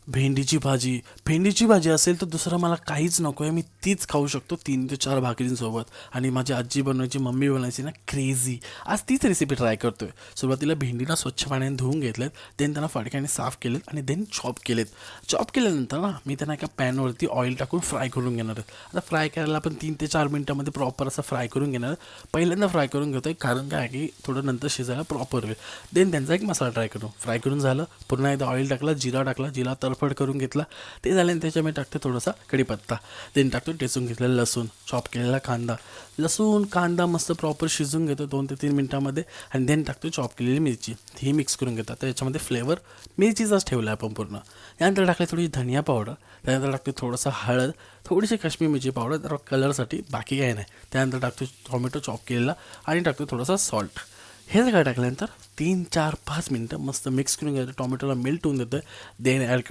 भेंडीची भाजी. भेंडीची भाजी असेल तर दुसरं मला काहीच नको आहे. मी तीच खाऊ शकतो 3 ते 4 भाकरींसोबत. आणि माझी आजी बनवायची, मम्मी बनवायची ना, क्रेझी. आज तीच रेसिपी ट्राय करतोय. सुरुवातीला भेंडीला स्वच्छ पाण्याने धुवून घेतलेत, देन त्यांना फडक्याने साफ केलेत आणि देन चॉप केलेत. चॉप केल्यानंतर ना मी त्यांना एका पॅनवरती ऑइल टाकून फ्राय करून घेणार आहे. आता फ्राय करायला आपण 3 ते 4 मिनटामध्ये प्रॉपर असं फ्राय करून घेणार आहे. पहिल्यांदा फ्राय करून घेतो आहे, कारण काय आहे की थोडं नंतर शिजायला प्रॉपर होईल. देन त्यांचा एक मसाला फ्राय करून झालं. पुन्हा एकदा ऑइल टाकला, जिरा टाकला, जिरा तडफड करून घेतला. ते झाल्याने त्याच्यामध्ये टाकते थोडासा कढीपत्ता. देन टाकतो टेचून घेतलेला लसूण, चॉप केलेला कांदा. लसूण कांदा मस्त प्रॉपर शिजून घेतो 2 ते 3 मिनटामध्ये. आणि देन टाकतो चॉप केलेली मिरची. ही मिक्स करून घेतात. तर याच्यामध्ये फ्लेवर मिरचीचाच ठेवला आहे आपण पूर्ण. त्यानंतर टाकले थोडी धनिया पावडर. त्यानंतर टाकतो थोडंसं हळद, थोडीशी काश्मीर मिरची पावडर तर कलरसाठी, बाकी काही नाही. त्यानंतर टाकतो टॉमॅटो चॉप केलेला आणि टाकतो थोडासा सॉल्ट. हे सगळं टाकल्यानंतर 3 4 5 मिनटं मस्त मिक्स करून घ्यायचं. टॉमॅटोला मेल्ट होऊन देतं. देन ॲड करतो